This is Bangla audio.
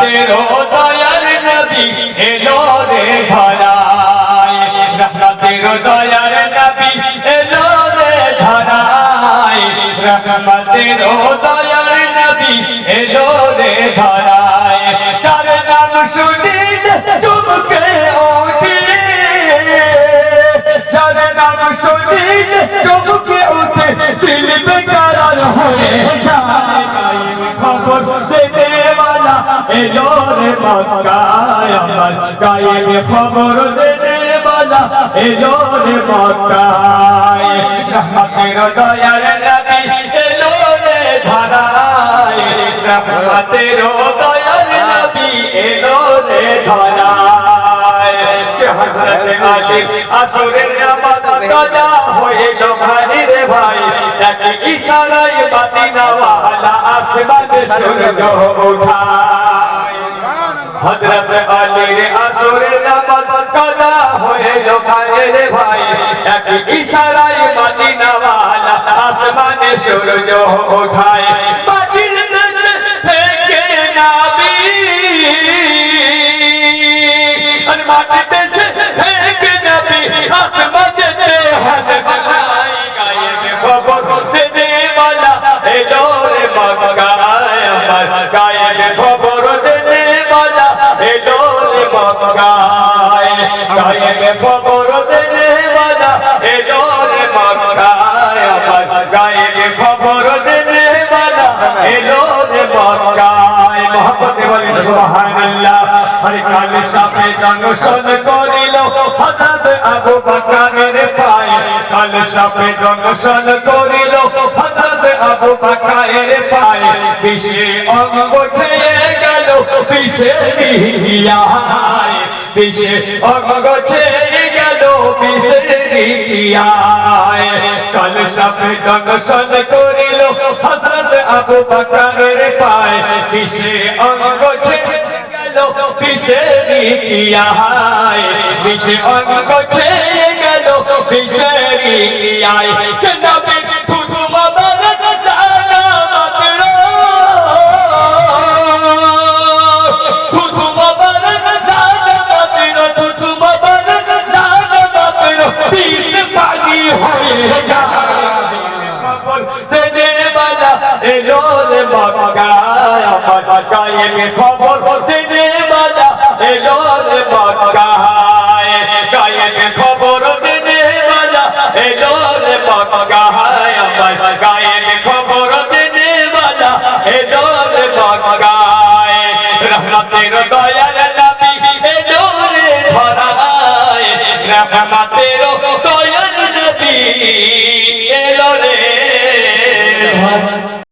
রহমতের দয়ার নবী এলো রে ধরায় রহমতের দয়ার নবী এলো রে ধরায় রহমতের দয়ার নবী এলো রে ধরায় তার নাম শুনিলে চমকে ওঠে যার নাম শুনিলে চমকে ওঠে দিল বেকরার হয়ে যায় খবর দেনে वाला এলো রে মক্কায় আমার গায়েব খবর দেনে वाला এলো রে মক্কায় রহমতের দয়ার নবী এলো রে ধরায় রহমতের দয়ার নবী এলো রে ধরায় হযরত আলী আসরের নামাজ কাজা হইল ভাই রে ভাই এক ইশারায় মদিনা ওয়ালা আসমানে সূর্য উঠায় হযরত আলীর আসরের নামাজ কাজা হইল ভাই রে ভাই এক ইশারায় মদিনা ওয়ালা আসমানে সূর্য উঠায় মাটির দেশে থেকে নবী আর মাটির দেশে থেকে নবী আসমানেতে হাত বাড়ায় গায়েব খবর দেনে वाला এলো রে মক্কায় আমার গায়েব খবর দেনে वाला এলো রে মক্কায় গায়েব খবর দেনে वाला এলো রে মক্কায় আমার গায়েব খবর দেনে वाला এলো রে মক্কায় মোহাম্মদ বলি সুবহানাল্লাহ হরে কাল সাপে দংশন করিল হযরত আবু বকরের পায় কাল সাপে দংশন করিল হযরত আবু বকরের পায় বিশে অঙ্গ ছেয়ে গেল বিশে রিয়ায় বিশে অঙ্গ ছেয়ে গেল বিশে রিয়ায় কাল সাপে দংশন করিল হযরত আবু বকরের পায় বিশে অঙ্গ ছেয়ে বিশেরি কিয়ায় বিশে অঙ্গ ছেয়ে গেল বিশেরি কিয়ায় কে নবী খুদু মুবারক জানা মাত্র খুদু মুবারক জানা মাত্র খুদু মুবারক জানা মাত্র বিশ পানি হয়ে যায় খবর দেনে वाला এলো রে মক্কায় আমার গায়েব খবর দেনে वाला এলো রে মক্কায়